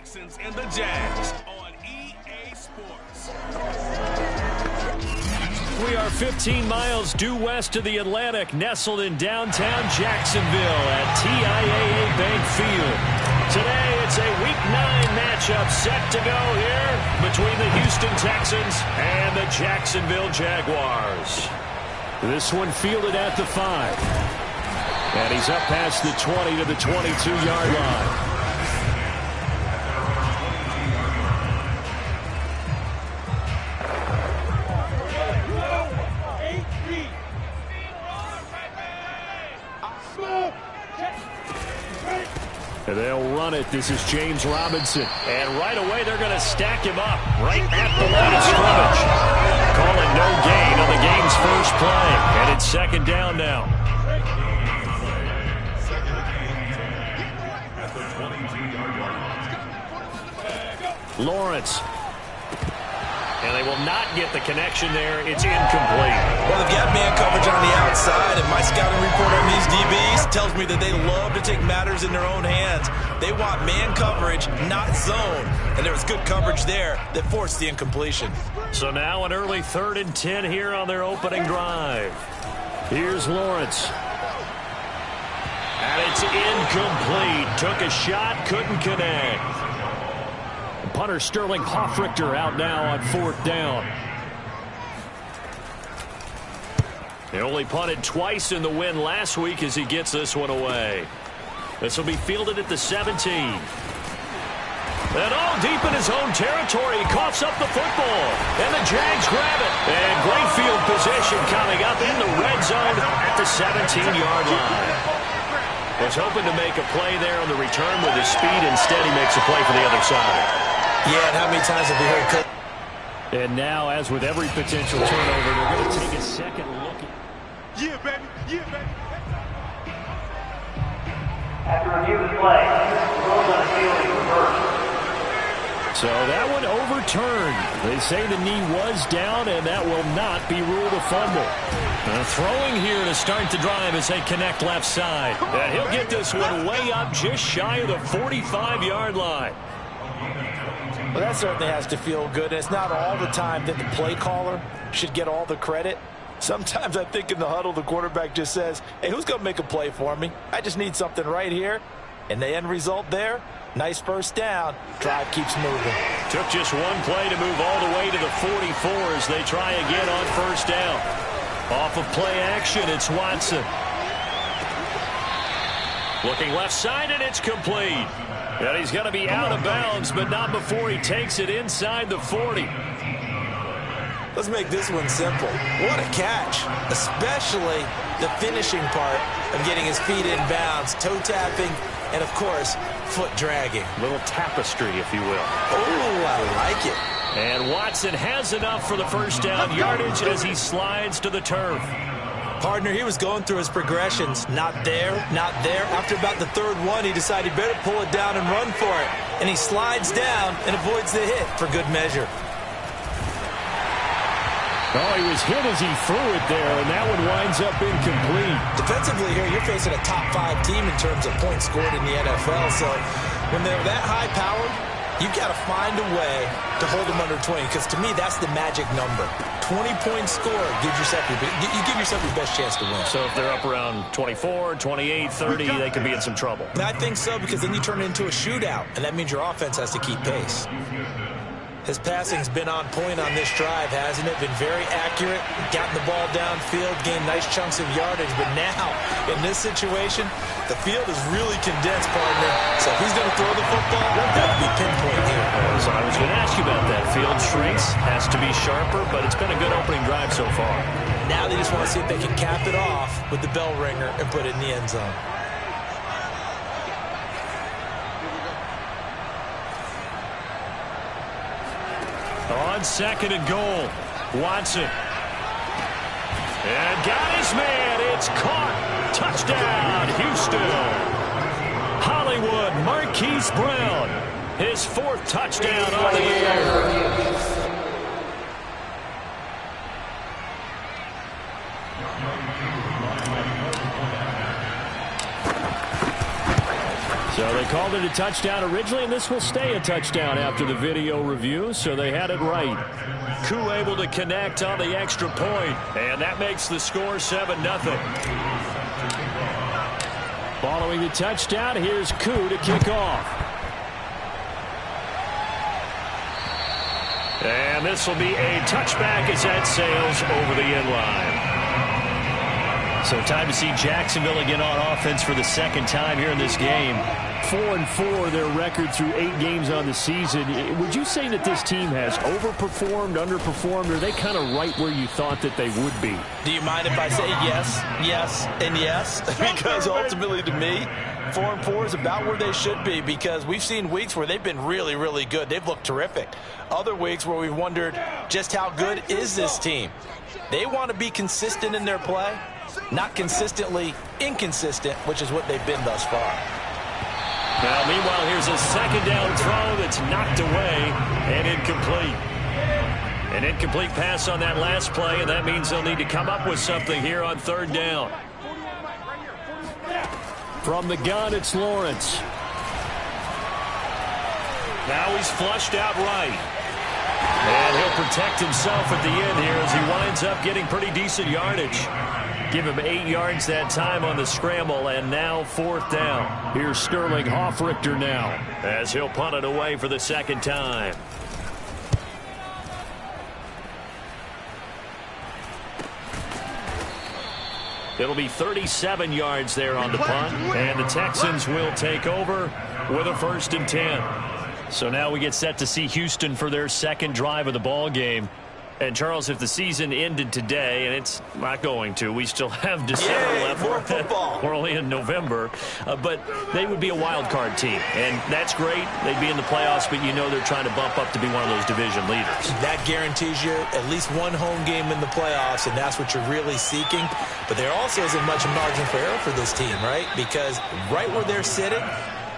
Texans and the Jags on EA Sports. We are 15 miles due west of the Atlantic, nestled in downtown Jacksonville at TIAA Bank Field. Today, it's a Week 9 matchup set to go here between the Houston Texans and the Jacksonville Jaguars. This one fielded at the 5. And he's up past the 20 to the 22-yard line. They'll run it. This is James Robinson. And right away, they're going to stack him up right at the line of scrimmage. Call it no gain on the game's first play. And it's second down now. Lawrence. And they will not get the connection there. It's incomplete. Well, they've got man coverage on the outside, and my scouting report on these DBs tells me that they love to take matters in their own hands. They want man coverage, not zone. And there was good coverage there that forced the incompletion. So now an early 3rd and 10 here on their opening drive. Here's Lawrence. And it's incomplete. Took a shot, couldn't connect. Punter Sterling Hoffrichter out now on 4th down. He only punted twice in the win last week as he gets this one away. This will be fielded at the 17. And all deep in his own territory, he coughs up the football. And the Jags grab it. And great field position coming up in the red zone at the 17-yard line. Was hoping to make a play there on the return with his speed. Instead, he makes a play for the other side. Yeah, and how many times have we heard Cook? And now, as with every potential turnover, they're going to take a second look. Yeah, baby. Yeah, baby. After review of the play, rules on the field is reversed. So that one overturned. They say the knee was down, and that will not be ruled a fumble. Throwing here to start the drive as they connect left side. And he'll get this one way up just shy of the 45-yard line. Well, that certainly has to feel good. It's not all the time that the play caller should get all the credit. Sometimes I think in the huddle, the quarterback just says, hey, who's going to make a play for me? I just need something right here. And the end result there, nice first down. Drive keeps moving. Took just one play to move all the way to the 44 as they try again on first down. Off of play action, it's Watson. Looking left side, and it's complete. And he's going to be out of bounds, but not before he takes it inside the 40. Let's make this one simple. What a catch, especially the finishing part of getting his feet in bounds, toe tapping, and, of course, foot dragging. Little tapestry, if you will. Oh, I like it. And Watson has enough for the first down yardage as he slides to the turf. Partner, he was going through his progressions. Not there, not there. After about the 3rd one, he decided he better pull it down and run for it. And he slides down and avoids the hit for good measure. Oh, he was hit as he threw it there, and that one winds up incomplete. Defensively here, you're facing a top 5 team in terms of points scored in the NFL. So when they're that high-powered, you've got to find a way to hold them under 20, because to me, that's the magic number. 20-point score, you give yourself your best chance to win. So if they're up around 24, 28, 30, they could be in some trouble. I think so, because then you turn it into a shootout, and that means your offense has to keep pace. His passing's been on point on this drive, hasn't it? Been very accurate, gotten the ball downfield, gained nice chunks of yardage. But now, in this situation, the field is really condensed, partner. So if he's going to throw the football, that would be pinpoint here. So I was going to ask you about that. Field shrinks, has to be sharper, but it's been a good opening drive so far. Now they just want to see if they can cap it off with the bell ringer and put it in the end zone. On 2nd and goal, Watson. And got his man. It's caught. Touchdown, Houston. Hollywood Marquise Brown. His 4th touchdown on the year. So they called it a touchdown originally, and this will stay a touchdown after the video review, so they had it right. Koo able to connect on the extra point, and that makes the score 7-0. Following the touchdown, here's Koo to kick off. And this will be a touchback as that sails over the end line. So time to see Jacksonville again on offense for the second time here in this game. 4-4 their record through 8 games on the season. Would you say that this team has overperformed, underperformed, or are they kind of right where you thought that they would be? Do you mind if I say yes, yes, and yes? Because ultimately to me, 4-4 is about where they should be, because we've seen weeks where they've been really, really good. They've looked terrific. Other weeks where we've wondered just how good is this team. They want to be consistent in their play, not consistently inconsistent, which is what they've been thus far. Now, meanwhile, here's a second down throw that's knocked away and incomplete. An incomplete pass on that last play, and that means they'll need to come up with something here on third down. From the gun, it's Lawrence. Now he's flushed out right. And he'll protect himself at the end here as he winds up getting pretty decent yardage. Give him 8 yards that time on the scramble, and now fourth down. Here's Sterling Hoffrichter now as he'll punt it away for the second time. It'll be 37 yards there on the punt, and the Texans will take over with a 1st and 10. So now we get set to see Houston for their second drive of the ball game. And, Charles, if the season ended today, and it's not going to, we still have December left. More football. We're only in November. But they would be a wild card team. And that's great. They'd be in the playoffs, but you know they're trying to bump up to be one of those division leaders. That guarantees you at least one home game in the playoffs, and that's what you're really seeking. But there also isn't much margin for error for this team, right? Because right where they're sitting,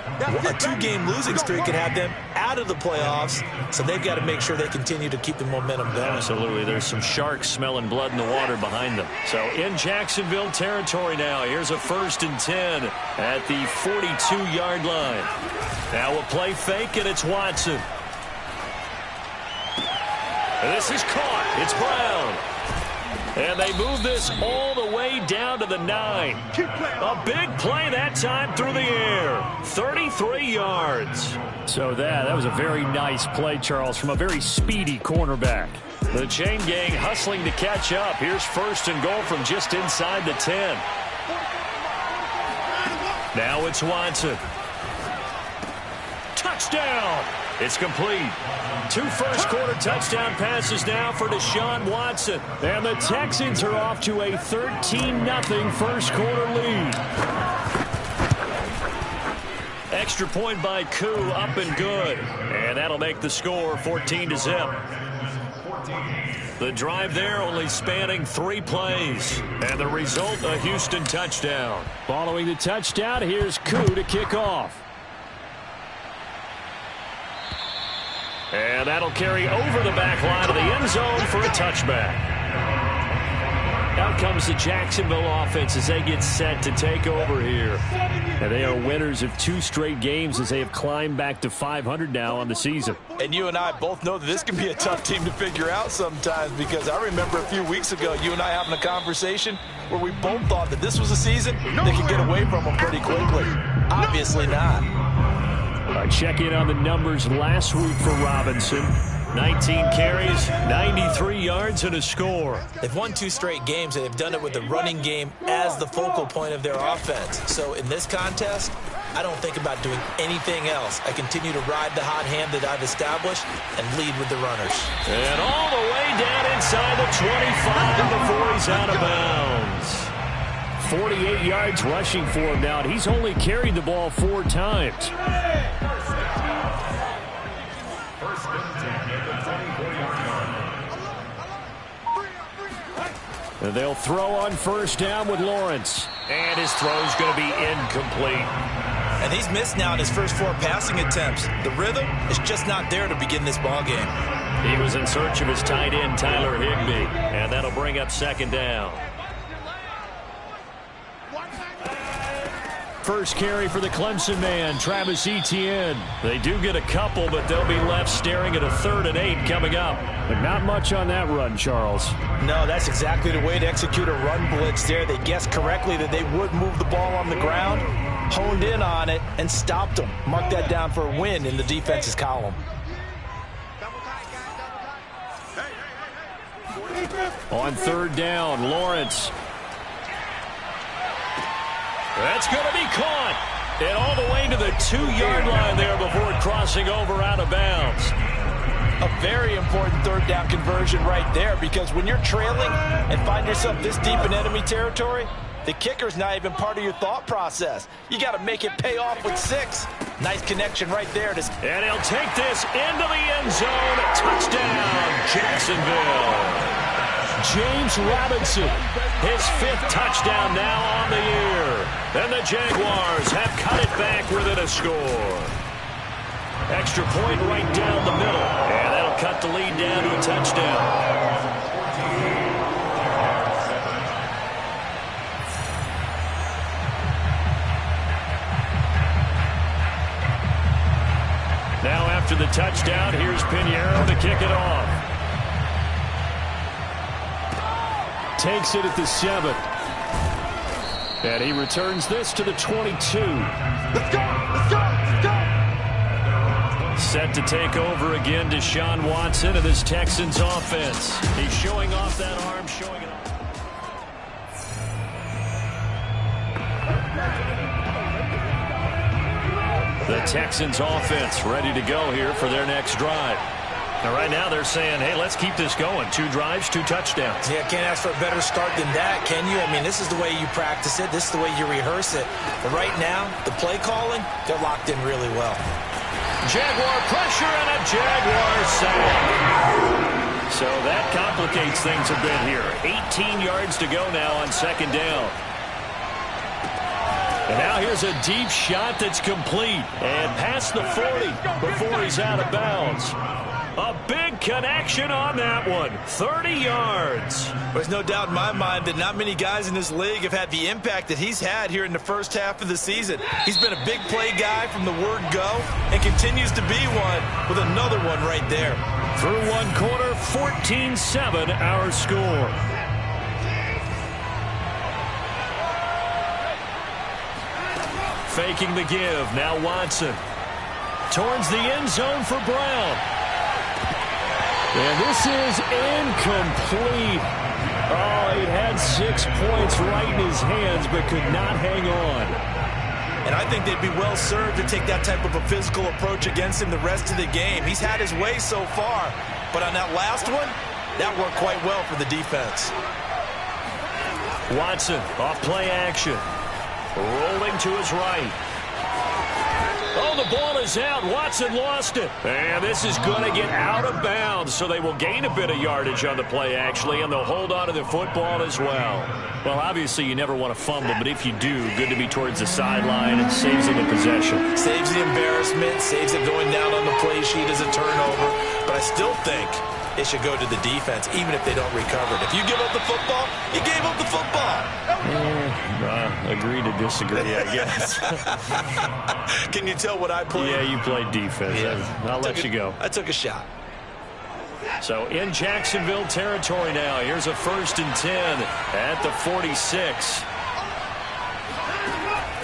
a 2-game losing streak can have them out of the playoffs, so they've got to make sure they continue to keep the momentum going. Absolutely. There's some sharks smelling blood in the water behind them. So in Jacksonville territory now, here's a 1st and 10 at the 42-yard line. Now a play fake, and it's Watson. And this is caught. It's Brown. And they move this all the way down to the 9. A big play that time through the air. 33 yards. So that was a very nice play, Charles, from a very speedy cornerback. The chain gang hustling to catch up. Here's 1st and goal from just inside the 10. Now it's Watson. Touchdown. It's complete. 2 first-quarter touchdown passes now for Deshaun Watson. And the Texans are off to a 13-0 first-quarter lead. Extra point by Koo, up and good. And that'll make the score 14-0. The drive there only spanning 3 plays. And the result, a Houston touchdown. Following the touchdown, here's Koo to kick off. And that'll carry over the back line of the end zone for a touchback. Out comes the Jacksonville offense as they get set to take over here. And they are winners of 2 straight games as they have climbed back to 500 now on the season. And you and I both know that this can be a tough team to figure out sometimes, because I remember a few weeks ago you and I having a conversation where we both thought that this was a season they could get away from them pretty quickly. Obviously not. Check in on the numbers last week for Robinson. 19 carries, 93 yards, and a score. They've won 2 straight games, and they've done it with the running game as the focal point of their offense. So in this contest, I don't think about doing anything else. I continue to ride the hot hand that I've established and lead with the runners. And all the way down inside the 25 before he's out of bounds. 48 yards rushing for him now, and he's only carried the ball 4 times. And they'll throw on 1st down with Lawrence. And his throw's going to be incomplete. And he's missed now in his first 4 passing attempts. The rhythm is just not there to begin this ball game. He was in search of his tight end, Tyler Higbee. And that'll bring up 2nd down. first carry for the Clemson man, Travis Etienne. They do get a couple, but they'll be left staring at a 3rd and 8 coming up. But not much on that run, Charles. No, that's exactly the way to execute a run blitz there. They guessed correctly that they would move the ball on the ground, honed in on it, and stopped them. Mark that down for a win in the defense's column. On 3rd down, Lawrence. That's going to be caught. And all the way to the 2-yard line there before crossing over out of bounds. A very important 3rd down conversion right there, because when you're trailing and find yourself this deep in enemy territory, the kicker's not even part of your thought process. You got to make it pay off with 6. Nice connection right there. And he'll take this into the end zone. Touchdown, Jacksonville. James Robinson, his 5th touchdown now on the year. And the Jaguars have cut it back within a score. Extra point right down the middle. And that'll cut the lead down to a touchdown. Now after the touchdown, here's Pinheiro to kick it off. Takes it at the 7. And he returns this to the 22. Let's go! Let's go! Let's go! Set to take over again, Deshaun Watson of this Texans offense. He's showing off that arm, showing it off. The Texans offense ready to go here for their next drive. Now, right now, they're saying, hey, let's keep this going. 2 drives, 2 touchdowns. Yeah, can't ask for a better start than that, can you? I mean, this is the way you practice it. This is the way you rehearse it. But right now, the play calling, they're locked in really well. Jaguar pressure and a Jaguar sack. So that complicates things a bit here. 18 yards to go now on 2nd down. And now here's a deep shot that's complete. And past the 40 before he's out of bounds. A big connection on that one. 30 yards. There's no doubt in my mind that not many guys in this league have had the impact that he's had here in the first half of the season. He's been a big play guy from the word go and continues to be one with another one right there. Through 1 quarter, 14-7 our score. Faking the give. Now Watson. Towards the end zone for Brown. And this is incomplete. Oh, he had 6 points right in his hands, but could not hang on. And I think they'd be well served to take that type of a physical approach against him the rest of the game. He's had his way so far, but on that last one, that worked quite well for the defense. Watson off play action. Rolling to his right. Oh, the ball is out. Watson lost it. And this is going to get out of bounds, so they will gain a bit of yardage on the play, actually, and they'll hold on to the football as well. Well, obviously, you never want to fumble, but if you do, good to be towards the sideline and saves them the possession. Saves the embarrassment, saves it going down on the play sheet as a turnover, but I still think it should go to the defense, even if they don't recover it. If you give up the football, you gave up the football. Agree to disagree, I guess. Can you tell what I played? Yeah, you played defense. Yeah. I'll let you go. I took a shot. So in Jacksonville territory now. Here's a 1st and 10 at the 46.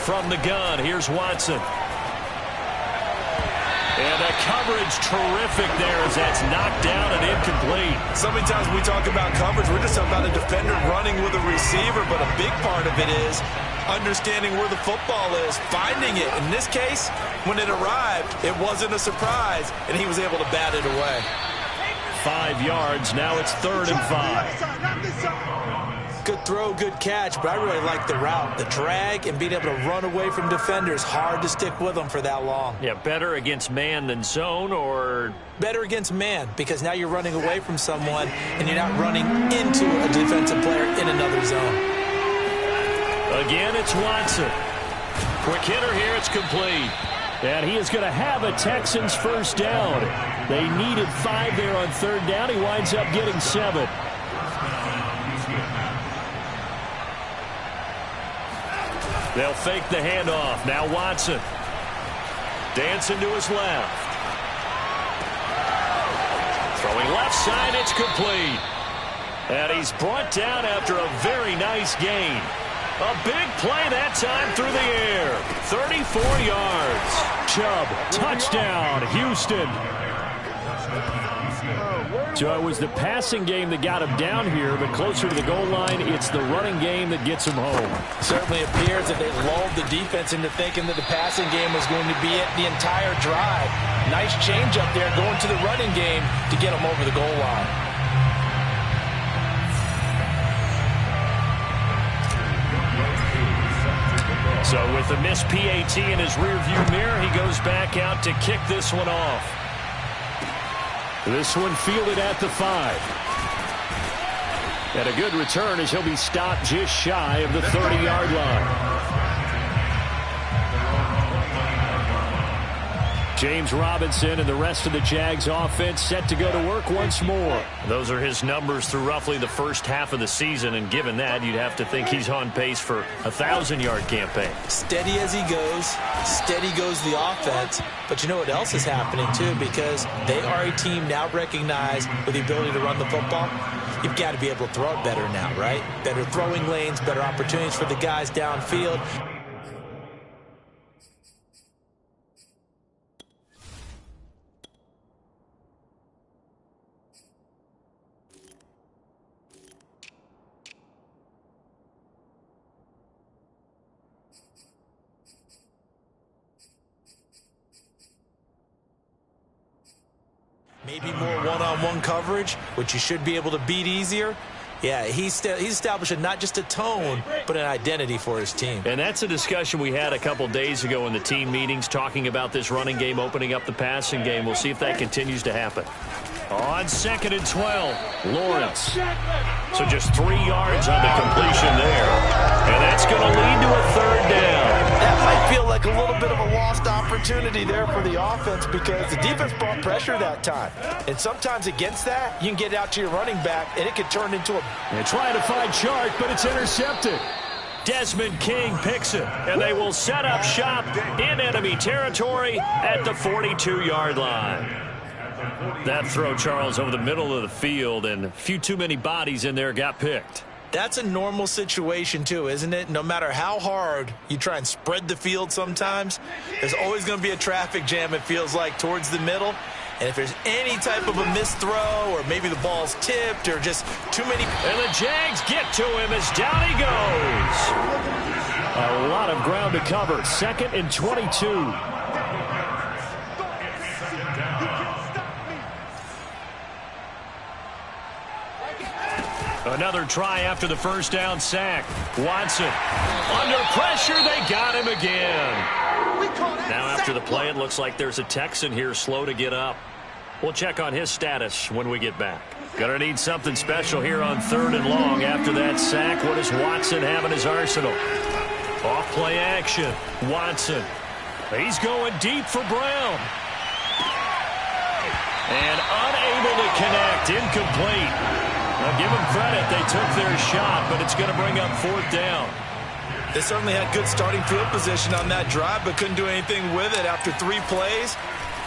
From the gun, here's Watson. And the coverage terrific there as that's knocked down and incomplete. So many times when we talk about coverage, we're just about a defender running with a receiver, but a big part of it is understanding where the football is, finding it. In this case, when it arrived, it wasn't a surprise, and he was able to bat it away. 5 yards. Now it's 3rd and 5. Good throw, good catch, but I really like the route. The drag and being able to run away from defenders, hard to stick with them for that long. Yeah, better against man than zone, or? Better against man, because now you're running away from someone and you're not running into a defensive player in another zone. Again, it's Watson. Quick hitter here, it's complete. And he is going to have a Texans 1st down. They needed 5 there on 3rd down. He winds up getting 7. They'll fake the handoff. Now Watson. Dancing to his left. Throwing left side, it's complete. And he's brought down after a very nice gain. A big play that time through the air. 34 yards. Chubb, touchdown, Houston. So it was the passing game that got him down here, but closer to the goal line, it's the running game that gets him home. Certainly appears that they lulled the defense into thinking that the passing game was going to be it the entire drive. Nice change up there going to the running game to get him over the goal line. So with the missed PAT in his rearview mirror, he goes back out to kick this one off. This one fielded at the 5. And a good return as he'll be stopped just shy of the 30-yard line. James Robinson and the rest of the Jags offense set to go to work once more. Those are his numbers through roughly the first half of the season, and given that, you'd have to think he's on pace for a 1,000-yard campaign. Steady as he goes, steady goes the offense. But you know what else is happening, too, because they are a team now recognized with the ability to run the football. You've got to be able to throw it better now, right? Better throwing lanes, better opportunities for the guys downfield. Maybe more one-on-one coverage, which you should be able to beat easier. Yeah, he's establishing not just a tone, but an identity for his team. And that's a discussion we had a couple days ago in the team meetings, talking about this running game opening up the passing game. We'll see if that continues to happen. On 2nd and 12, Lawrence. So just 3 yards on the completion there. And that's going to lead to a 3rd down. That might feel like a little bit of a lost opportunity there for the offense because the defense brought pressure that time. And sometimes against that, you can get out to your running back, and it could turn into a... They're trying to find Chark, but it's intercepted. Desmond King picks it, and they will set up shop in enemy territory at the 42-yard line. That throw, Charles, over the middle of the field, and a few too many bodies in there got picked. That's a normal situation, too, isn't it? No matter how hard you try and spread the field sometimes, there's always going to be a traffic jam, it feels like, towards the middle. And if there's any type of a missed throw or maybe the ball's tipped or just too many... And the Jags get to him as down he goes. A lot of ground to cover. 2nd and 22. Another try after the first down sack. Watson under pressure. They got him again. Now after the play, it looks like there's a Texan here slow to get up. We'll check on his status when we get back. Gonna need something special here on 3rd and long after that sack. What does Watson have in his arsenal? Off play action. Watson. He's going deep for Brown. And unable to connect. Incomplete. Now give them credit. They took their shot, but it's going to bring up 4th down. They certainly had good starting field position on that drive, but couldn't do anything with it after 3 plays.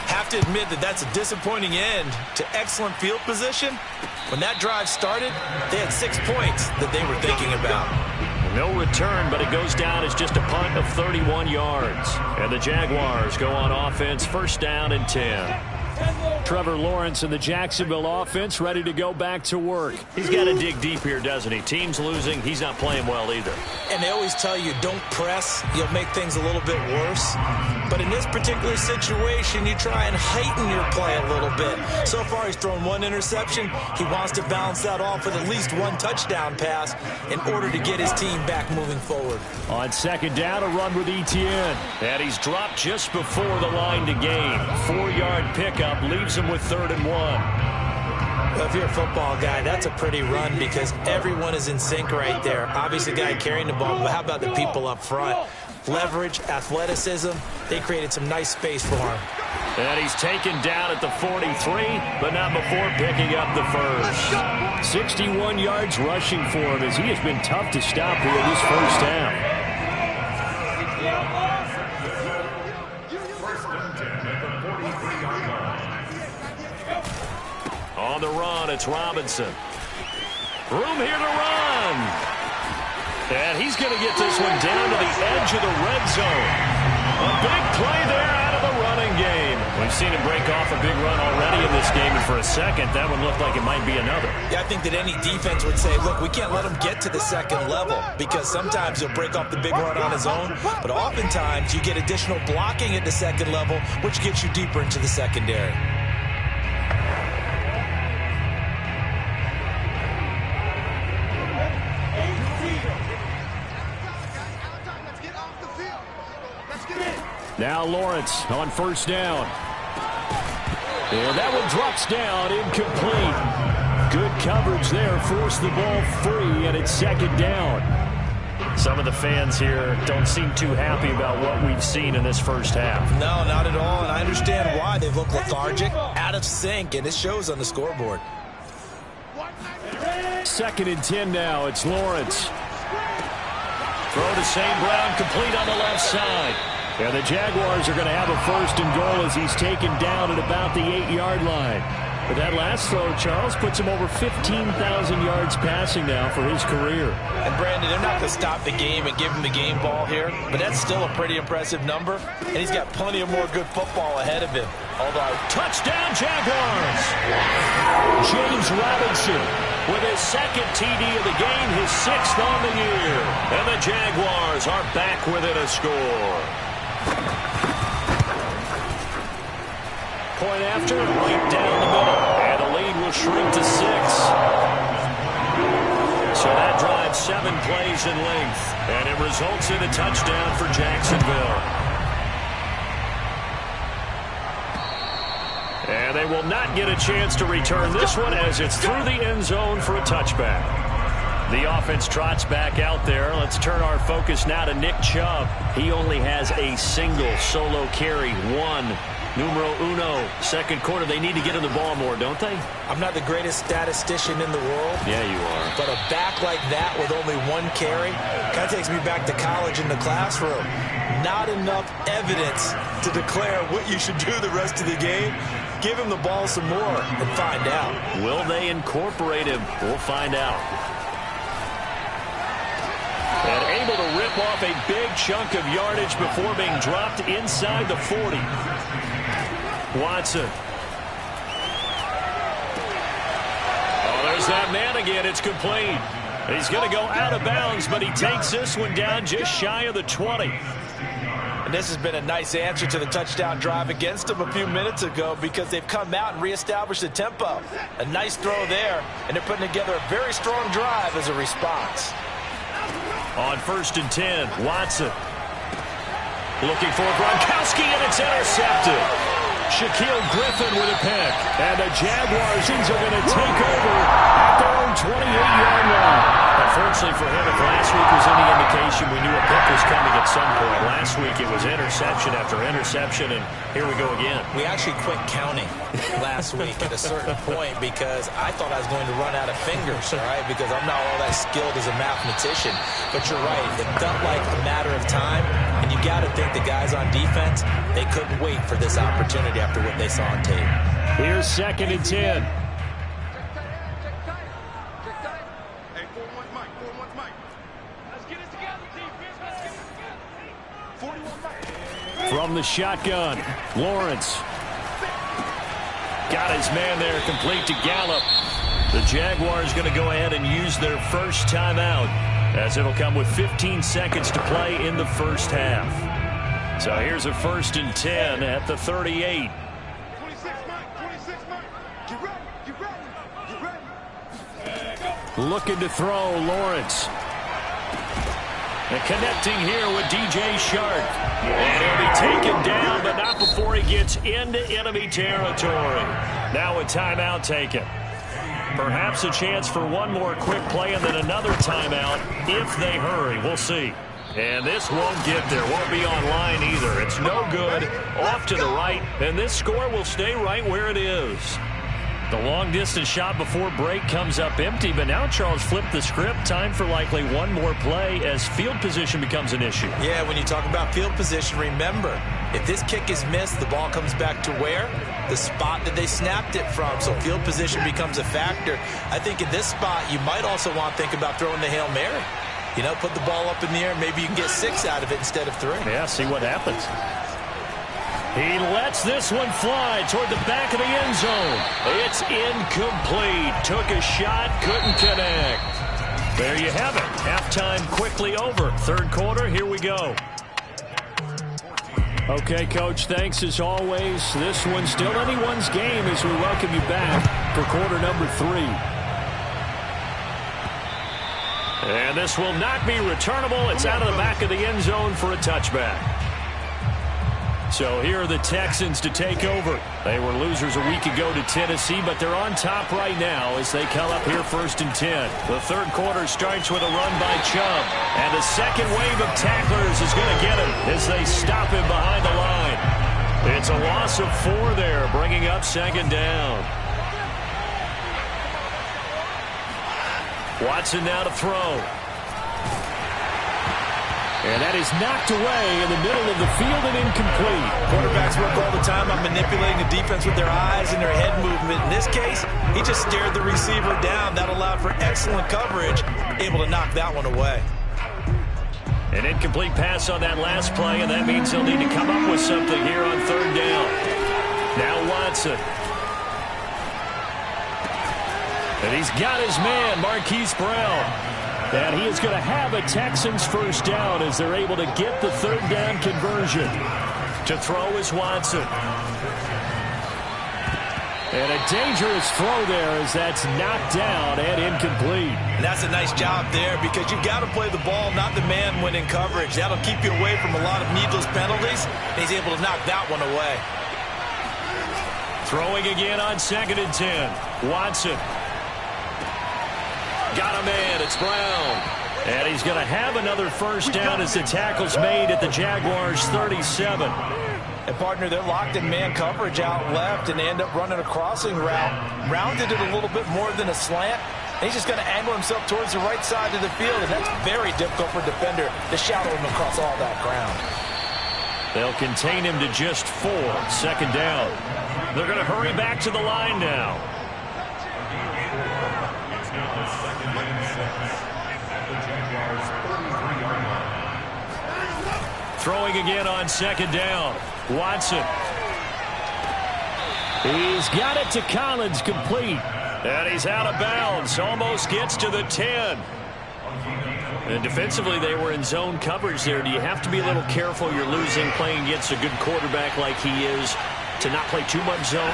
Have to admit that that's a disappointing end to excellent field position. When that drive started, they had 6 points that they were thinking about. No return, but it goes down as just a punt of 31 yards. And the Jaguars go on offense, 1st down and 10. Trevor Lawrence and the Jacksonville offense ready to go back to work. He's got to dig deep here, doesn't he? Team's losing. He's not playing well either. And they always tell you, don't press. You'll make things a little bit worse. But in this particular situation, you try and heighten your play a little bit. So far, he's thrown 1 interception. He wants to balance that off with at least 1 touchdown pass in order to get his team back moving forward. On 2nd down, a run with Etienne. And he's dropped just before the line to gain. 4-yard pickup leaves him with 3rd and 1. Well, if you're a football guy, that's a pretty run because everyone is in sync right there. Obviously, the guy carrying the ball, but how about the people up front? Leverage, athleticism, they created some nice space for him. And he's taken down at the 43, but not before picking up the first. 61 yards rushing for him as he has been tough to stop here this first half. On the run, it's Robinson. Room here to run. And he's going to get this one down to the edge of the red zone. A big play there out of the running game. We've seen him break off a big run already in this game, and for a second, that one looked like it might be another. Yeah, I think that any defense would say, look, we can't let him get to the second level, because sometimes he'll break off the big run on his own, but oftentimes you get additional blocking at the second level, which gets you deeper into the secondary. Now Lawrence on first down. And that one drops down, incomplete. Good coverage there, forced the ball free, and it's second down. Some of the fans here don't seem too happy about what we've seen in this first half. No, not at all, and I understand why. They look lethargic, out of sync, and it shows on the scoreboard. Second and 10 now, it's Lawrence. Throw to St. Brown, complete on the left side. And the Jaguars are going to have a first and goal as he's taken down at about the 8-yard line. But that last throw, Charles, puts him over 15,000 yards passing now for his career. And Brandon, they're not going to stop the game and give him the game ball here, but that's still a pretty impressive number, and he's got plenty of more good football ahead of him. Although, touchdown Jaguars! James Robinson with his second TD of the game, his 6th on the year. And the Jaguars are back within a score. Point after, right down the middle. And the lead will shrink to 6. So that drives 7 plays in length. And it results in a touchdown for Jacksonville. And they will not get a chance to return this one as it's through the end zone for a touchback. The offense trots back out there. Let's turn our focus now to Nick Chubb. He only has a single solo carry, 1. Numero uno, second quarter. They need to get in the ball more, don't they? I'm not the greatest statistician in the world. Yeah, you are. But a back like that with only 1 carry kind of takes me back to college in the classroom. Not enough evidence to declare what you should do the rest of the game. Give him the ball some more and find out. Will they incorporate him? We'll find out. And able to rip off a big chunk of yardage before being dropped inside the 40. Watson. Oh, there's that man again. It's complete. He's going to go out of bounds, but he takes this one down just shy of the 20. And this has been a nice answer to the touchdown drive against them a few minutes ago because they've come out and reestablished the tempo. A nice throw there, and they're putting together a very strong drive as a response. On first and 10, Watson. Looking for Gronkowski, and it's intercepted. Shaquille Griffin with a pick. And the Jaguars are going to take over at their own 28-yard line. Unfortunately for him, if last week was any indication, we knew a pick was coming at some point. Last week it was interception after interception, and here we go again. We actually quit counting last week at a certain point because I thought I was going to run out of fingers, all right, because I'm not all that skilled as a mathematician. But you're right. It felt like a matter of time, and you got to think the guys on defense, they couldn't wait for this opportunity after what they saw on tape. Here's second and 10. From the shotgun, Lawrence. Got his man there, complete to Gallup. The Jaguars going to go ahead and use their first timeout as it'll come with 15 seconds to play in the first half. So here's a first and 10 at the 38. 26, Mike. 26, Mike. Get ready. Get ready. Get ready. Looking to throw, Lawrence. And connecting here with DJ Shark. And he'll be taken down, but not before he gets into enemy territory. Now a timeout taken. Perhaps a chance for one more quick play and then another timeout if they hurry. We'll see. And this won't get there. Won't be online either. It's no good. Off to the right. And this score will stay right where it is. The long-distance shot before break comes up empty, but now Charles flipped the script. Time for likely one more play as field position becomes an issue. Yeah, when you talk about field position, remember, if this kick is missed, the ball comes back to where? The spot that they snapped it from. So field position becomes a factor. I think in this spot, you might also want to think about throwing the Hail Mary. You know, put the ball up in the air. Maybe you can get 6 out of it instead of 3. Yeah, see what happens. He lets this one fly toward the back of the end zone. It's incomplete. Took a shot, couldn't connect. There you have it. Halftime quickly over. Third quarter, here we go. Okay, Coach, thanks as always. This one's still anyone's game as we welcome you back for quarter number 3. And this will not be returnable. It's out of the back of the end zone for a touchback. So here are the Texans to take over. They were losers a week ago to Tennessee, but they're on top right now as they come up here 1st and 10. The third quarter starts with a run by Chubb. And the second wave of tacklers is going to get him as they stop him behind the line. It's a loss of 4 there, bringing up 2nd down. Watson now to throw. And that is knocked away in the middle of the field and incomplete. Quarterbacks work all the time on manipulating the defense with their eyes and their head movement. In this case, he just stared the receiver down. That allowed for excellent coverage, able to knock that one away. An incomplete pass on that last play, and that means they'll need to come up with something here on 3rd down. Now Watson. And he's got his man, Marquise Brown. And he is going to have a Texans first down as they're able to get the 3rd down conversion. To throw is Watson. And a dangerous throw there as that's knocked down and incomplete. And that's a nice job there because you've got to play the ball, not the man when in coverage. That'll keep you away from a lot of needless penalties. And he's able to knock that one away. Throwing again on 2nd and 10. Watson. Got a man. It's Brown. And he's going to have another first down as the tackle's made at the Jaguars' 37. And, partner, they're locked in man coverage out left, and they end up running a crossing route. Rounded it a little bit more than a slant. And he's just going to angle himself towards the right side of the field, and that's very difficult for a defender to shadow him across all that ground. They'll contain him to just 4. 2nd down. They're going to hurry back to the line now. Throwing again on 2nd down. Watson. He's got it to Collins, complete. And he's out of bounds. Almost gets to the 10. And defensively, they were in zone coverage there. Do you have to be a little careful? You're losing playing against a good quarterback like he is to not play too much zone?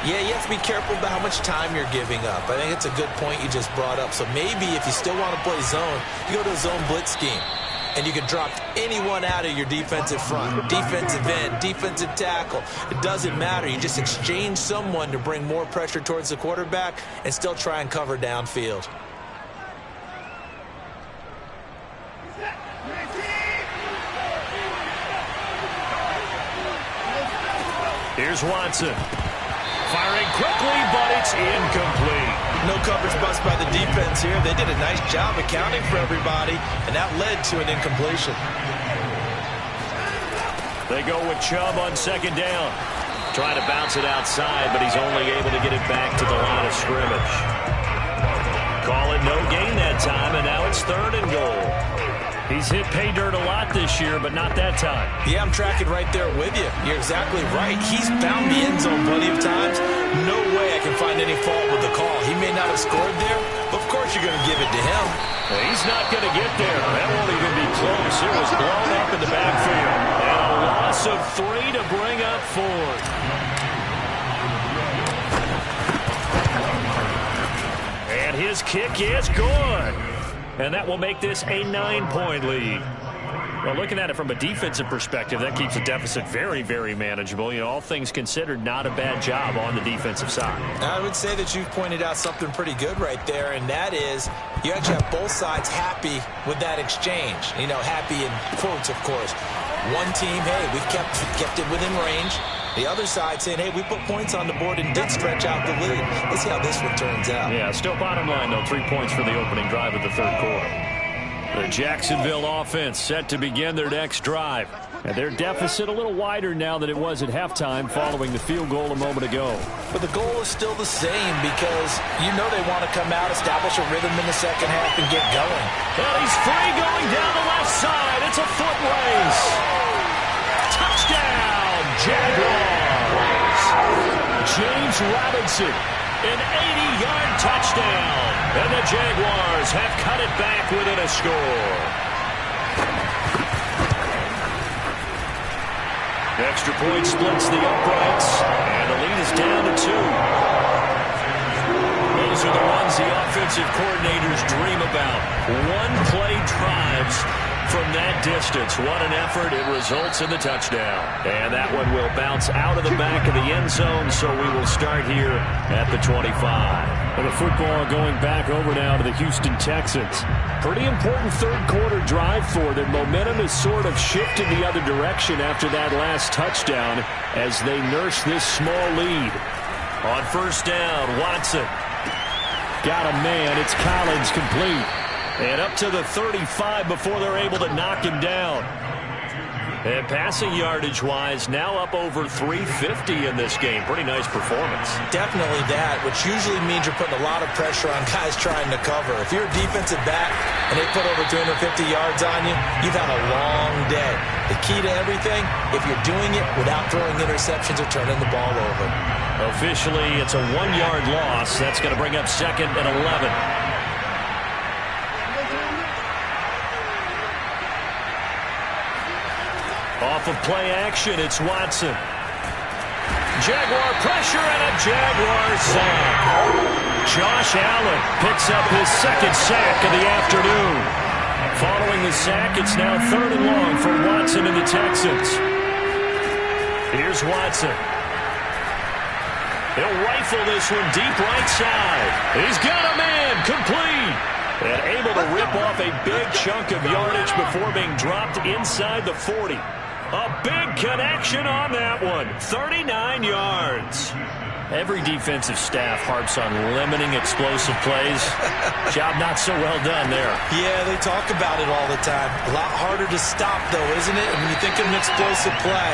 Yeah, you have to be careful about how much time you're giving up. I think it's a good point you just brought up. So maybe if you still want to play zone, you go to a zone blitz scheme. And you can drop anyone out of your defensive front, defensive end, defensive tackle. It doesn't matter. You just exchange someone to bring more pressure towards the quarterback and still try and cover downfield. Here's Watson. Firing quickly, but it's incomplete. No coverage bust by the defense here. They did a nice job accounting for everybody, and that led to an incompletion. They go with Chubb on 2nd down. Trying to bounce it outside, but he's only able to get it back to the line of scrimmage. Call it no gain that time, and now it's 3rd and goal. He's hit pay dirt a lot this year, but not that time. Yeah, I'm tracking right there with you. You're exactly right. He's found the end zone plenty of times. No way I can find any fault with the call. He may not have scored there, but of course you're going to give it to him. He's not going to get there. That won't even be close. It was blown up in the backfield. And a loss of 3 to bring up 4th. And his kick is good. And that will make this a 9-point lead. Well, looking at it from a defensive perspective, that keeps the deficit very, very manageable. You know, all things considered, not a bad job on the defensive side. I would say that you've pointed out something pretty good right there, and that is you actually have both sides happy with that exchange. You know, happy in quotes, of course. One team, hey, we've kept it within range. The other side saying, hey, we put points on the board and did stretch out the lead. Let's see how this one turns out. Yeah, still bottom line, though. 3 points for the opening drive of the third quarter. The Jacksonville offense set to begin their next drive. And their deficit a little wider now than it was at halftime following the field goal a moment ago. But the goal is still the same because you know they want to come out, establish a rhythm in the second half, and get going. Well, he's free going down the left side. It's a foot race. Touchdown, Jaguars. James Robinson, an 80-yard touchdown. And the Jaguars have cut it back within a score. Extra point splits the uprights, and the lead is down to 2. Those are the ones the offensive coordinators dream about. One-play drives from that distance. What an effort. It results in the touchdown. And that one will bounce out of the back of the end zone, so we will start here at the 25. And the football going back over now to the Houston Texans. Pretty important third quarter drive for them. Momentum has sort of shifted the other direction after that last touchdown as they nurse this small lead. On first down, Watson. Got a man. It's Collins complete. And up to the 35 before they're able to knock him down. And passing yardage-wise, now up over 350 in this game. Pretty nice performance. Definitely that, which usually means you're putting a lot of pressure on guys trying to cover. If you're a defensive back and they put over 250 yards on you, you've had a long day. The key to everything, if you're doing it without throwing interceptions or turning the ball over. Officially, it's a 1-yard loss. That's going to bring up second and 11. Off of play action, it's Watson. Jaguar pressure and a Jaguar sack. Josh Allen picks up his second sack of the afternoon. Following the sack, it's now third and long for Watson and the Texans. Here's Watson. He'll rifle this one deep right side. He's got a man complete. And able to rip off a big chunk of yardage before being dropped inside the 40. A big connection on that one. 39 yards. Every defensive staff harps on limiting explosive plays. Job not so well done there. Yeah, they talk about it all the time. A lot harder to stop, though, isn't it? And when you think of an explosive play,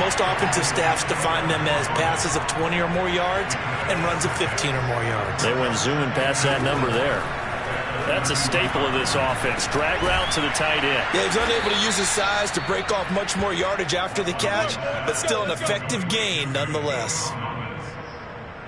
most offensive staffs define them as passes of 20 or more yards and runs of 15 or more yards. They went zooming past that number there. That's a staple of this offense. Drag route to the tight end. Yeah, he's unable to use his size to break off much more yardage after the catch, but still an effective gain nonetheless.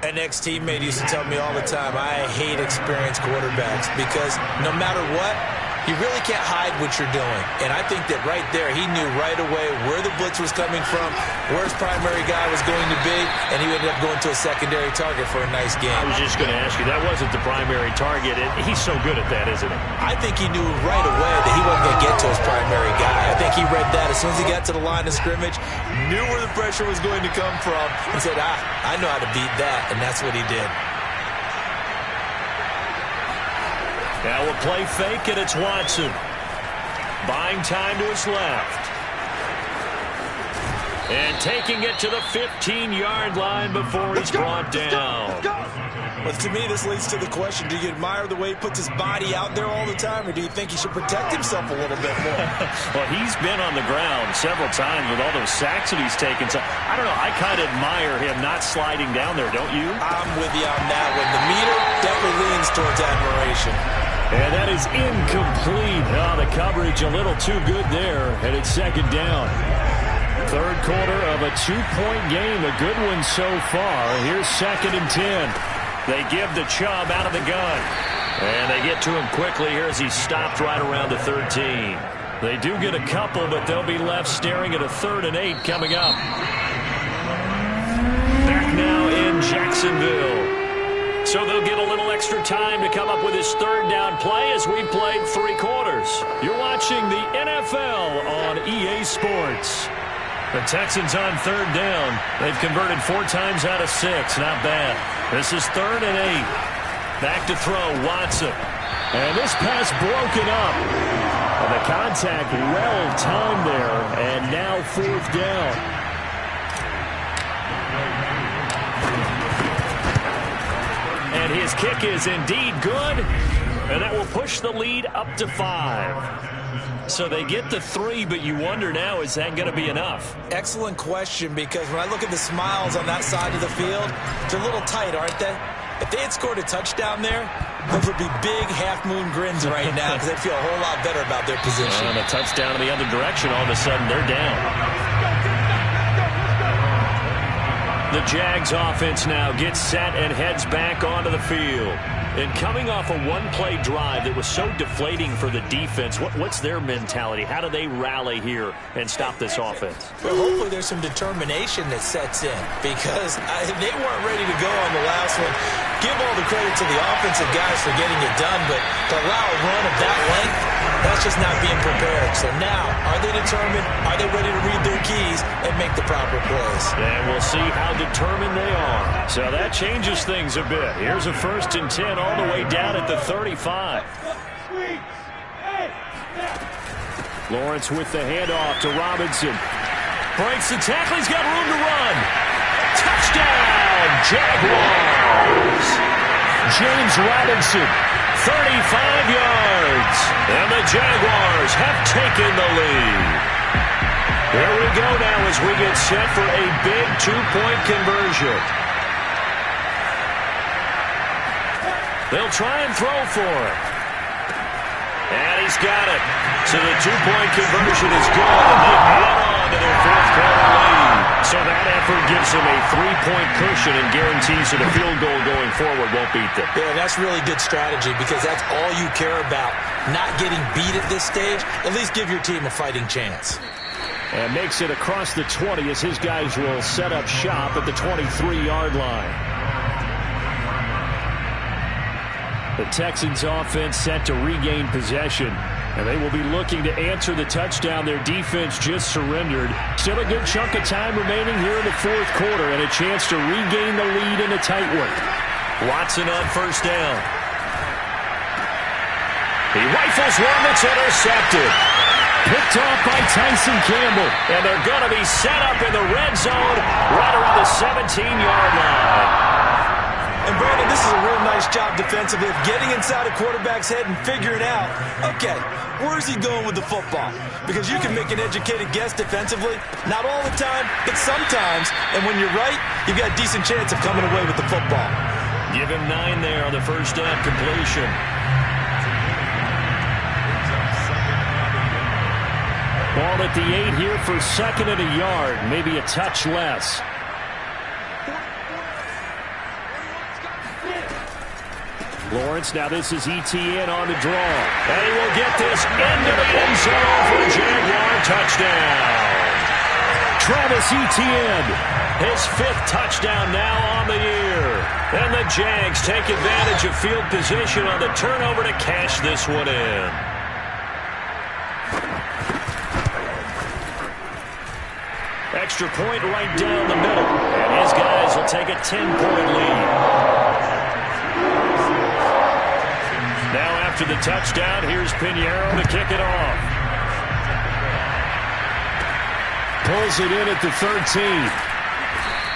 An ex-teammate used to tell me all the time, I hate experienced quarterbacks because no matter what, you really can't hide what you're doing. And I think that right there, he knew right away where the blitz was coming from, where his primary guy was going to be, and he ended up going to a secondary target for a nice game. I was just going to ask you, that wasn't the primary target. He's so good at that, isn't he? I think he knew right away that he wasn't going to get to his primary guy. I think he read that as soon as he got to the line of scrimmage, knew where the pressure was going to come from, and said, I know how to beat that, and that's what he did. Now a play fake, and it's Watson. Buying time to his left. And taking it to the 15-yard line before he's brought down. But to me, this leads to the question, do you admire the way he puts his body out there all the time, or do you think he should protect himself a little bit more? Well, he's been on the ground several times with all those sacks that he's taken. So, I don't know, I kind of admire him not sliding down there, don't you? I'm with you on that one. The meter definitely leans towards admiration. And that is incomplete. Oh, the coverage a little too good there, and it's second down. Third quarter of a 2-point game, a good one so far. Here's second and 10. They give the Chubb out of the gun. And they get to him quickly here as he's stopped right around the 13. They do get a couple, but they'll be left staring at a 3rd and 8 coming up. Back now in Jacksonville. So they'll get a little extra time to come up with his third down play as we've played 3 quarters. You're watching the NFL on EA Sports. The Texans on third down. They've converted 4 times out of 6. Not bad. This is 3rd and 8. Back to throw, Watson. And this pass broken up. And the contact well timed there. And now 4th down. And his kick is indeed good. And that will push the lead up to 5. So they get the 3, but you wonder now, is that going to be enough? Excellent question, because when I look at the smiles on that side of the field, they're a little tight, aren't they? If they had scored a touchdown there, those would be big half-moon grins right now because they'd feel a whole lot better about their position. And a touchdown in the other direction, all of a sudden they're down. The Jags offense now gets set and heads back onto the field. And coming off a one-play drive that was so deflating for the defense, what's their mentality? How do they rally here and stop this offense? Well, hopefully there's some determination that sets in, because they weren't ready to go on the last one. Give all the credit to the offensive guys for getting it done, but to allow a run of that length, that's just not being prepared. So now, are they determined? Are they ready to read their keys and make the proper plays? And we'll see how determined they are. So that changes things a bit. Here's a 1st and 10 all the way down at the 35. Lawrence with the handoff to Robinson. Breaks the tackle. He's got room to run. Touchdown, Jaguars. James Robinson, 35 yards. And the Jaguars have taken the lead. Here we go now as we get set for a big 2-point conversion. They'll try and throw for it. And he's got it. So the 2-point conversion is good. And they add on to their 4th quarter lead. So that effort gives them a 3-point cushion and guarantees that a field goal going forward won't beat them. Yeah, that's really good strategy, because that's all you care about. Not getting beat at this stage. At least give your team a fighting chance. And makes it across the 20 as his guys will set up shop at the 23-yard line. The Texans offense set to regain possession, and they will be looking to answer the touchdown their defense just surrendered. Still a good chunk of time remaining here in the 4th quarter, and a chance to regain the lead in a tight one. Watson on 1st down. He rifles one that's intercepted. Picked off by Tyson Campbell, and they're going to be set up in the red zone right around the 17-yard line. And Brandon, this is a real nice job defensively of getting inside a quarterback's head and figuring out, okay, where's he going with the football? Because you can make an educated guess defensively, not all the time, but sometimes. And when you're right, you've got a decent chance of coming away with the football. Give him 9 there on the 1st down completion. Ball at the 8 here for 2nd and a yard, maybe a touch less. Lawrence, now this is Etienne on the draw. And he will get this into the end zone for a Jaguar touchdown. Travis Etienne, his 5th touchdown now on the year. And the Jags take advantage of field position on the turnover to cash this one in. Extra point right down the middle. And his guys will take a 10-point lead. Now after the touchdown, here's Pinheiro to kick it off. Pulls it in at the 13.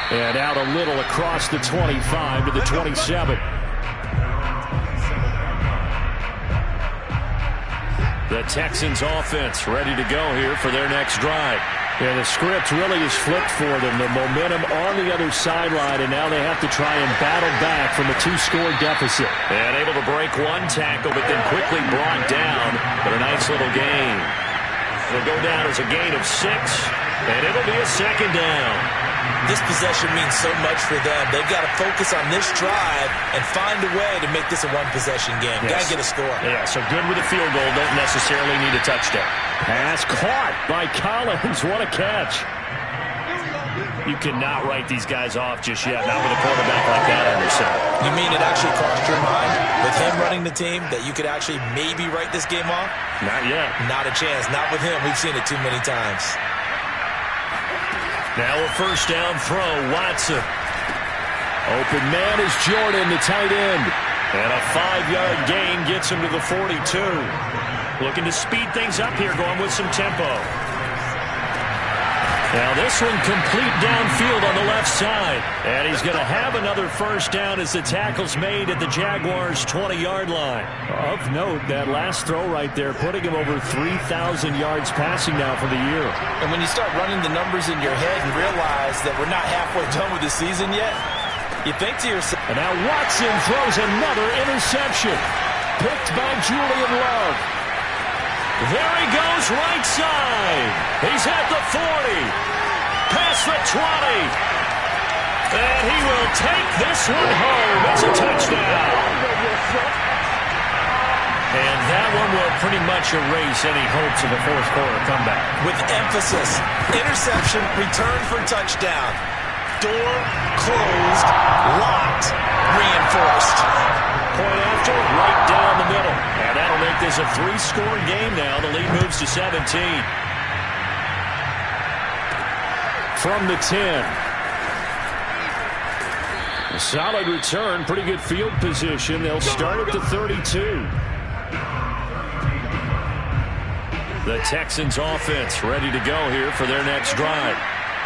And out a little across the 25 to the 27. The Texans offense ready to go here for their next drive. Yeah, the script really is flipped for them. The momentum on the other sideline, and now they have to try and battle back from a 2-score deficit. And able to break one tackle, but then quickly brought down. But a nice little gain. It'll go down as a gain of 6, and it'll be a 2nd down. This possession means so much for them. They've got to focus on this drive and find a way to make this a one-possession game. Yes. Got to get a score. Yeah, so good with a field goal. Don't necessarily need a touchdown. Pass caught by Collins. What a catch. You cannot write these guys off just yet, not with a quarterback like that on your side. You mean it actually crossed your mind with him running the team that you could actually maybe write this game off? Not yet. Not a chance. Not with him. We've seen it too many times. Now a 1st down throw, Watson. Open man is Jordan, the tight end. And a 5-yard gain gets him to the 42. Looking to speed things up here, going with some tempo. Now this one complete downfield on the left side. And he's going to have another first down as the tackle's made at the Jaguars' 20-yard line. Of note, that last throw right there, putting him over 3,000 yards passing now for the year. And when you start running the numbers in your head and realize that we're not halfway done with the season yet, you think to yourself. And now Watson throws another interception. Picked by Julian Love. There he goes, right side. He's at the 40. Past the 20. And he will take this one home. It's a touchdown. And that one will pretty much erase any hopes of a fourth quarter comeback. With emphasis, interception, return for touchdown. Door closed, locked, reinforced. Point after, right down the middle. And that'll make this a 3-score game now. The lead moves to 17. From the 10. A solid return, pretty good field position. They'll start at the 32. The Texans offense ready to go here for their next drive.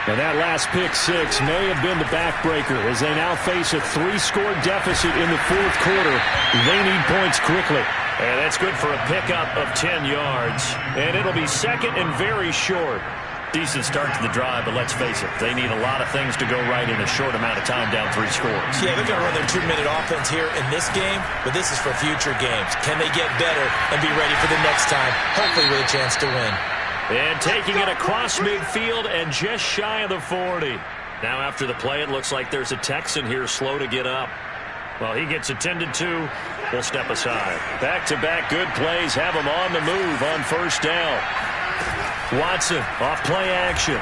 And that last pick six may have been the backbreaker as they now face a 3-score deficit in the fourth quarter. They need points quickly. And that's good for a pickup of 10 yards. And it'll be second and very short. Decent start to the drive, but let's face it, they need a lot of things to go right in a short amount of time down 3 scores. Yeah, they're going to run their 2-minute offense here in this game, but this is for future games. Can they get better and be ready for the next time, hopefully with a chance to win? And taking it across midfield and just shy of the 40. Now after the play, it looks like there's a Texan here slow to get up. Well, he gets attended to. We'll step aside. Back-to-back good plays have him on the move on first down. Watson off play action.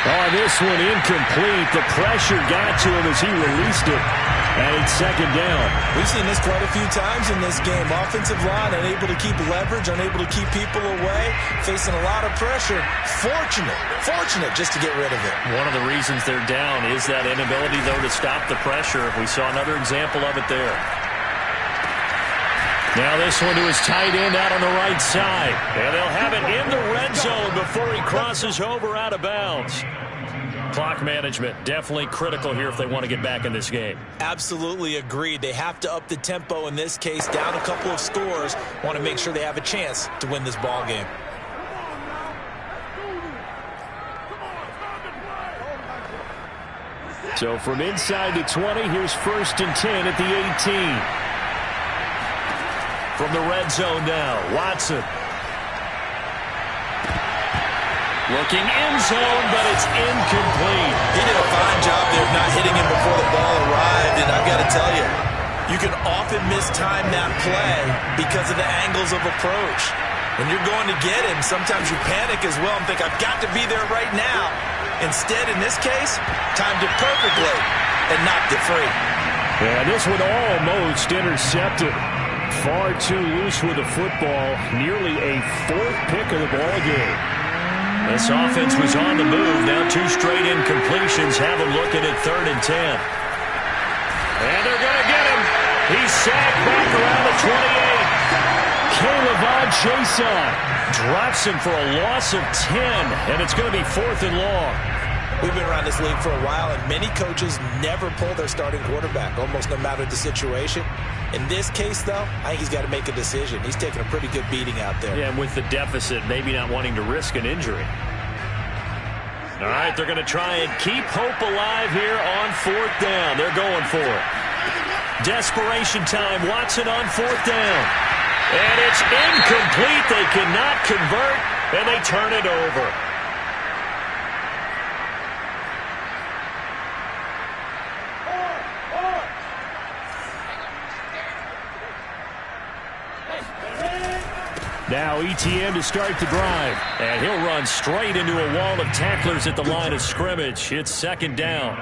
Oh, this one incomplete. The pressure got to him as he released it. And it's second down. We've seen this quite a few times in this game. Offensive line unable to keep leverage, unable to keep people away, facing a lot of pressure. Fortunate just to get rid of it. One of the reasons they're down is that inability, though, to stop the pressure. We saw another example of it there. Now this one to his tight end out on the right side. And they'll have it in the red zone before he crosses over out of bounds. Clock management definitely critical here if they want to get back in this game. Absolutely agreed. They have to up the tempo in this case, down a couple of scores. Want to make sure they have a chance to win this ball game. So from inside the 20, here's 1st and 10 at the 18. From the red zone now, Watson. Looking end zone, but it's incomplete. He did a fine job there of not hitting him before the ball arrived, and I've got to tell you, you can often mistime that play because of the angles of approach. When you're going to get him, sometimes you panic as well and think, I've got to be there right now. Instead, in this case, timed it perfectly and knocked it free. Yeah, this one almost intercepted. Far too loose with the football. Nearly a 4th pick of the ball game. This offense was on the move. Now 2 straight incompletions have him looking at 3rd and 10. And they're going to get him. He's sacked back around the 28. K'Lavon Chaisson drops him for a loss of 10. And it's going to be 4th and long. We've been around this league for a while, and many coaches never pull their starting quarterback, almost no matter the situation. In this case, though, I think he's got to make a decision. He's taking a pretty good beating out there. Yeah, and with the deficit, maybe not wanting to risk an injury. All right, they're going to try and keep hope alive here on 4th down. They're going for it. Desperation time. Watson on 4th down. And it's incomplete. They cannot convert, and they turn it over. Now ETN to start the drive. And he'll run straight into a wall of tacklers at the line of scrimmage. It's 2nd down.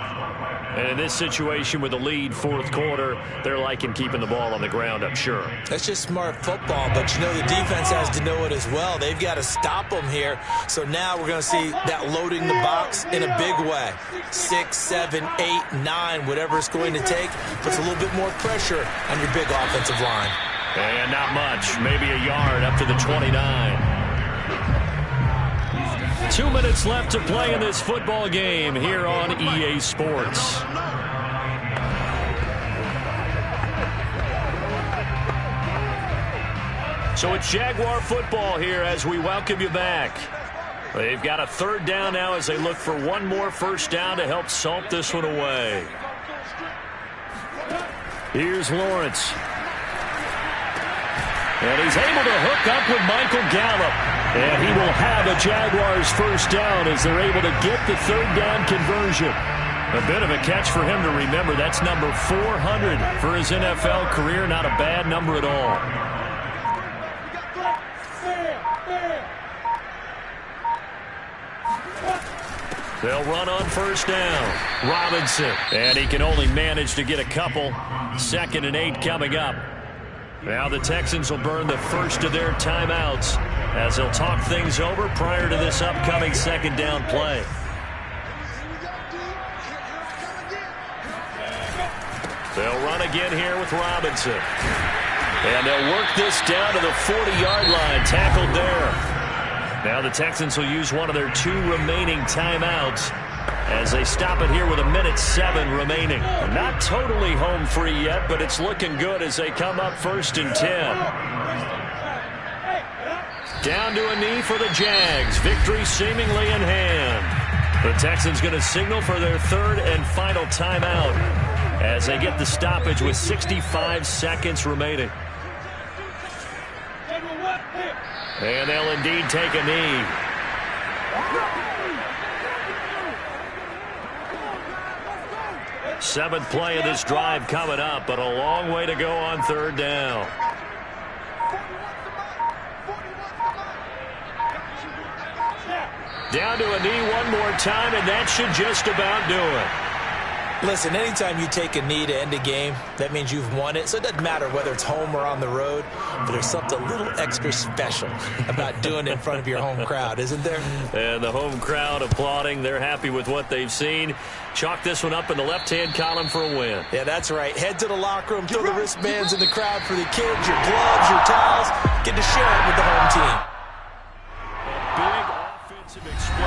And in this situation with the lead 4th quarter, they're liking keeping the ball on the ground, I'm sure. That's just smart football, but you know the defense has to know it as well. They've got to stop them here. So now we're going to see that loading the box in a big way. 6, 7, 8, 9, whatever it's going to take, puts a little bit more pressure on your big offensive line. And not much, maybe a yard up to the 29. 2 minutes left to play in this football game here on EA Sports. So it's Jaguar football here as we welcome you back. They've got a third down now as they look for one more first down to help salt this one away. Here's Lawrence. And he's able to hook up with Michael Gallup. And he will have a Jaguars first down as they're able to get the third down conversion. A bit of a catch for him to remember. That's number 400 for his NFL career. Not a bad number at all. They'll run on first down. Robinson. And he can only manage to get a couple. 2nd and 8 coming up. Now the Texans will burn the first of their timeouts as they'll talk things over prior to this upcoming second down play. They'll run again here with Robinson. And they'll work this down to the 40-yard line. Tackled there. Now the Texans will use one of their 2 remaining timeouts as they stop it here with 1:07 remaining. Not totally home free yet, but it's looking good as they come up 1st and 10. Down to a knee for the Jags. Victory seemingly in hand. The Texans going to signal for their 3rd and final timeout as they get the stoppage with 65 seconds remaining. And they'll indeed take a knee. Seventh play of this drive coming up, but a long way to go on third down. Down to a knee one more time, and that should just about do it. Listen, anytime you take a knee to end a game, that means you've won it. So it doesn't matter whether it's home or on the road, but there's something a little extra special about doing it in front of your home crowd, isn't there? And the home crowd applauding. They're happy with what they've seen. Chalk this one up in the left-hand column for a win. Yeah, that's right. Head to the locker room, throw the wristbands in the crowd for the kids, your gloves, your towels. Get to share it with the home team. A big offensive experience.